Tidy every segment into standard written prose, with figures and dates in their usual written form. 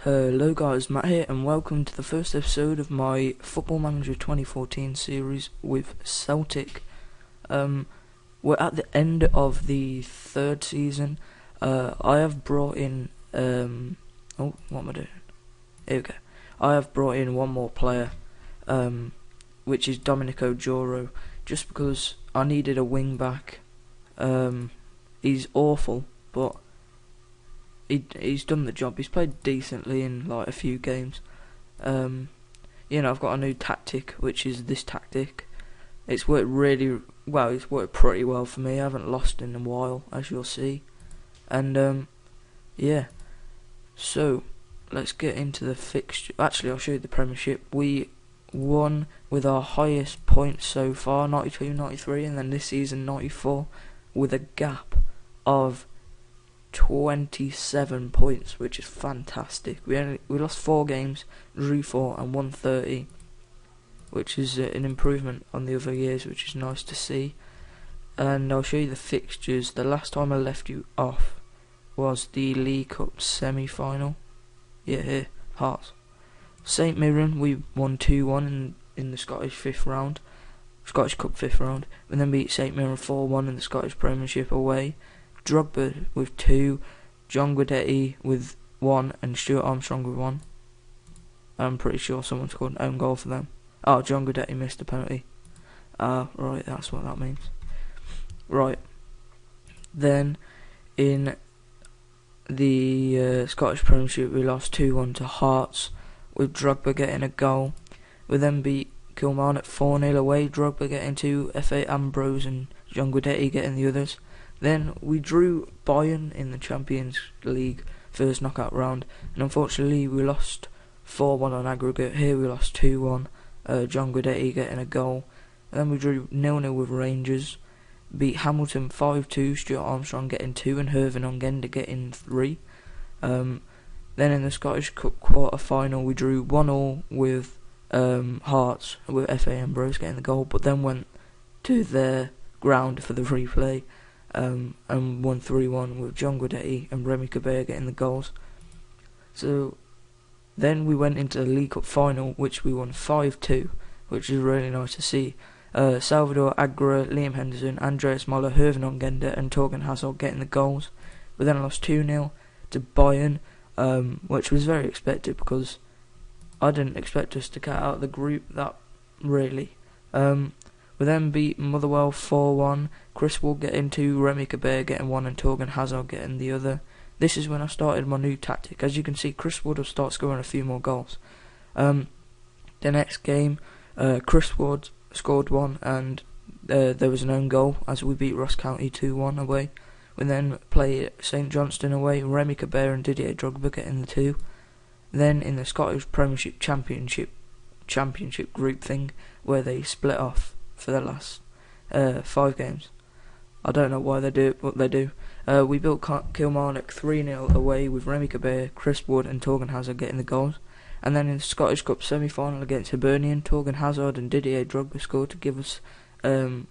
Hello guys, Matt here and welcome to the first episode of my Football Manager 2014 series with Celtic. We're at the end of the third season. I have brought in, what am I doing? Here we go. I have brought in one more player, which is Domenico Joro, just because I needed a wing back. He's awful, but he's done the job. He's played decently in like a few games. I've got a new tactic, which is this tactic. It's worked really well. It's worked pretty well for me. I haven't lost in a while, as you'll see. And so let's get into the fixture. Actually, I'll show you the Premiership. We won with our highest points so far, 92, 93, and then this season 94, with a gap of 27 points, which is fantastic. We lost 4 games, drew 4 and won 30, which is an improvement on the other years, which is nice to see. And I'll show you the fixtures. The last time I left you off was the League Cup semi-final. Here, Hearts. St Mirren, we won 2-1 in the Scottish Cup 5th round. We then beat St Mirren 4-1 in the Scottish Premiership away. Drogba with 2, John Guidetti with 1, and Stuart Armstrong with 1. I'm pretty sure someone scored an own goal for them. Oh, John Guidetti missed a penalty. Right, that's what that means. Right. Then, in the Scottish Premiership, we lost 2-1 to Hearts, with Drogba getting a goal. We then beat Kilmarnock 4-0 away, Drogba getting 2, F.A. Ambrose and John Guidetti getting the others. Then we drew Bayern in the Champions League first knockout round, and unfortunately we lost 4-1 on aggregate. Here we lost 2-1, John Guidetti getting a goal. And then we drew 0-0 with Rangers, beat Hamilton 5-2, Stuart Armstrong getting 2 and Hervin Ongenda getting 3. Then in the Scottish Cup quarter final we drew 1-1 with Hearts, with F.A. Ambrose getting the goal, but then went to their ground for the replay. And won 3-1 with John Guidetti and Remy Cabella getting the goals. So then we went into the League Cup final, which we won 5-2, which is really nice to see. Salvador Agra, Liam Henderson, Andreas Moller, Hervin Ongenda and Torgan Hazard getting the goals. We then lost 2-0 to Bayern, which was very expected because I didn't expect us to get out of the group that really. We then beat Motherwell 4-1, Chris Wood getting 2, Remy Cabella getting 1 and Torgan Hazard getting the other. This is when I started my new tactic. As you can see, Chris Wood will start scoring a few more goals. The next game, Chris Wood scored 1 and there was an own goal as we beat Ross County 2-1 away. We then played St Johnstone away, Remy Cabella and Didier Drogba getting the 2. Then in the Scottish Premiership Championship group thing, where they split off for the last 5 games. I don't know why they do it, but they do. We built Kilmarnock 3-0 away with Remy Cabella, Chris Wood and Torgan Hazard getting the goals. And then in the Scottish Cup semi-final against Hibernian, Torgan Hazard and Didier Drogba scored to give us the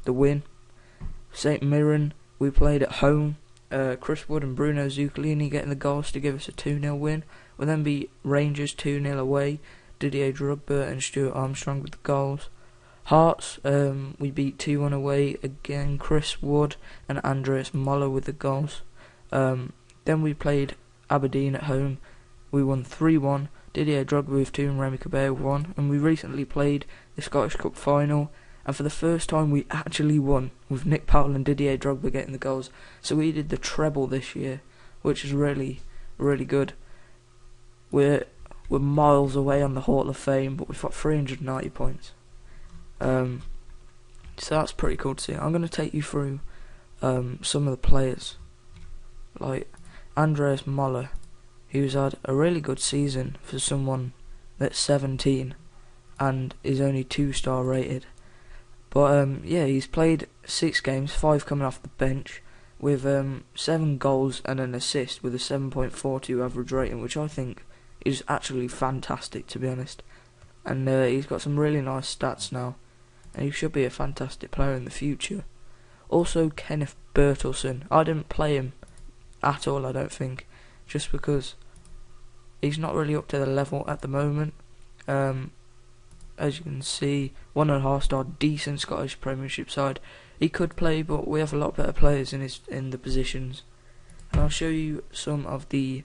win. St Mirren, we played at home. Chris Wood and Bruno Zuccolini getting the goals to give us a 2-0 win. We then beat Rangers 2-0 away, Didier Drogba and Stuart Armstrong with the goals. Hearts, we beat 2-1 away, again Chris Wood and Andreas Moller with the goals. Then we played Aberdeen at home, we won 3-1, Didier Drogba with 2 and Remy Cabella with 1, and we recently played the Scottish Cup final, and for the first time we actually won, with Nick Powell and Didier Drogba getting the goals. So we did the treble this year, which is really, really good. We're miles away on the Hall of Fame, but we've got 390 points. So that's pretty cool to see. I'm going to take you through some of the players, like Andreas Moller, who's had a really good season for someone that's 17 and is only 2-star rated. But he's played 6 games, 5 coming off the bench, with 7 goals and an assist with a 7.42 average rating, which I think is actually fantastic, to be honest. And he's got some really nice stats now, and he should be a fantastic player in the future. Also, Kenneth Bertelsen. I didn't play him at all, I don't think, just because he's not really up to the level at the moment. As you can see, 1.5 star, decent Scottish Premiership side. He could play, but we have a lot better players in the positions. And I'll show you some of the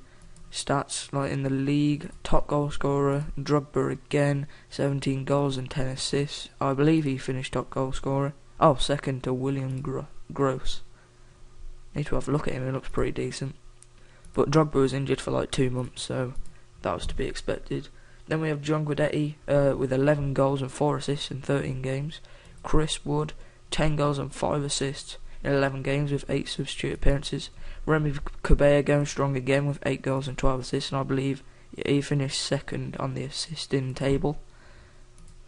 stats, like in the league. Top goal scorer, Drogba again, 17 goals and 10 assists. I believe he finished top goal scorer. Oh, second to William Gross. Need to have a look at him, he looks pretty decent. But Drogba was injured for like 2 months, so that was to be expected. Then we have John Guidetti with 11 goals and 4 assists in 13 games. Chris Wood, 10 goals and 5 assists in 11 games with 8 substitute appearances. Remy Cabella going strong again with 8 goals and 12 assists, and I believe he finished second on the assisting table.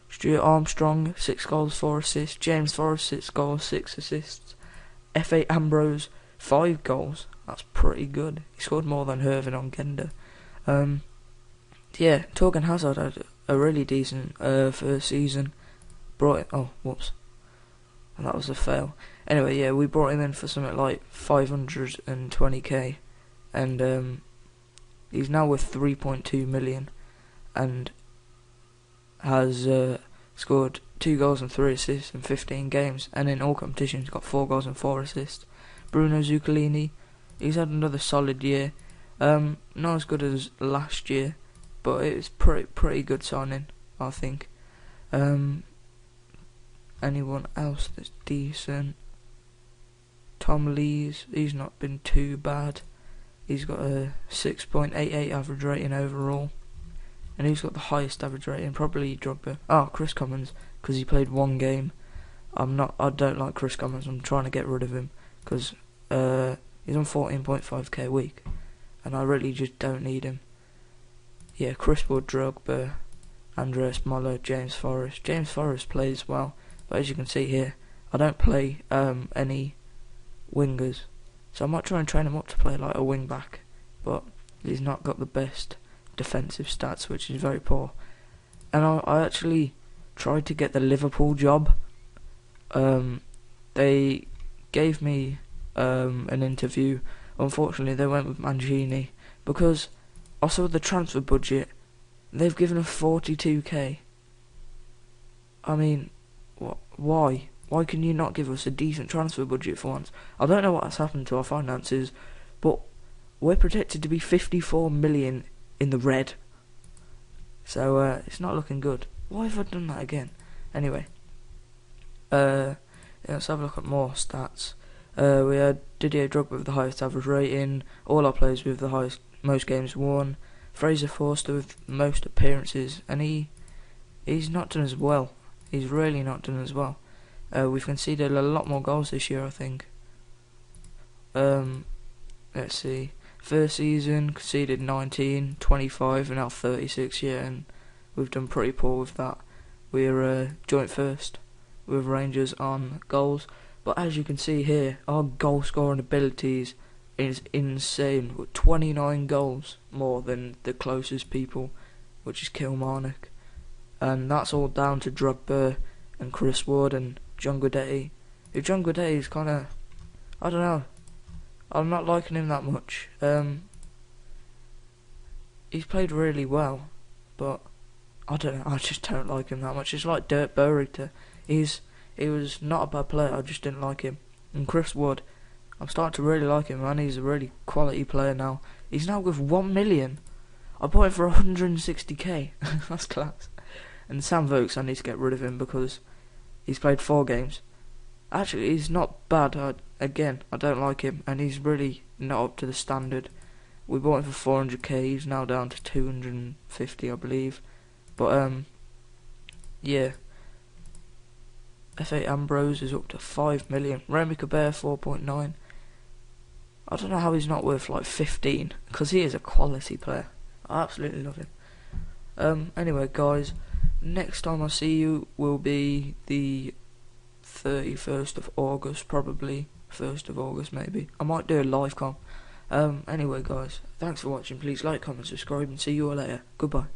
Stuart Armstrong, 6 goals, 4 assists. James Forrest, 6 goals, 6 assists. F.A. Ambrose, 5 goals. That's pretty good. He scored more than Hervin on Gender. Yeah, Torgan Hazard had a really decent first season. That was a fail. Anyway, yeah, we brought him in for something like 520k, and he's now worth 3.2 million, and has scored 2 goals and 3 assists in 15 games, and in all competitions got 4 goals and 4 assists. Bruno Zuccolini, he's had another solid year. Not as good as last year, but it's pretty good signing, I think. Anyone else that's decent? Tom Lees, he's not been too bad. He's got a 6.88 average rating overall, and he's got the highest average rating, probably Drogba. Oh, Chris Commons, because he played 1 game. I don't like Chris Commons. I'm trying to get rid of him because he's on 14.5k a week, and I really just don't need him. Yeah, Chris Wood, Drogba, Andreas Moller, James Forrest. James Forrest plays well, but as you can see here, I don't play any wingers, so I might try and train him up to play like a wing back, but he's not got the best defensive stats, which is very poor. And I actually tried to get the Liverpool job. They gave me an interview. Unfortunately, they went with Mancini because I saw the transfer budget. They've given us 42k. I mean, why? Why can you not give us a decent transfer budget for once? I don't know what has happened to our finances, but we're projected to be 54 million in the red. So it's not looking good. Why have I done that again? Anyway, let's have a look at more stats. We had Didier Drogba with the highest average rating, all our players with the most games won, Fraser Forster with most appearances, and he's not done as well. He's really not done as well. We've conceded a lot more goals this year, I think. Let's see. First season, conceded 19, 25, and now 36, yeah, and we've done pretty poor with that. We're joint first with Rangers on goals, but as you can see here, our goal scoring abilities is insane. With 29 goals more than the closest people, which is Kilmarnock, and that's all down to Drogba and Chris Wood and John Guidetti. If John Guidetti is kind of, I don't know, I'm not liking him that much. He's played really well, but I don't know, I just don't like him that much. It's like Dirk Boerigter. He was not a bad player, I just didn't like him. And Chris Wood, I'm starting to really like him, man. He's a really quality player now. He's now worth 1 million. I bought him for 160k. That's class. And Sam Vokes, I need to get rid of him because he's played 4 games. Actually, he's not bad. Again, I don't like him, and he's really not up to the standard. We bought him for 400k. He's now down to 250, I believe. But yeah. F.A. Ambrose is up to 5 million. Remy Cabella 4.9. I don't know how he's not worth like 15, because he is a quality player. I absolutely love him. Anyway, guys, next time I see you will be the 31st of August, probably 1st of August maybe. I might do a live com. Anyway, guys, thanks for watching. Please like, comment, subscribe, and see you all later. Goodbye.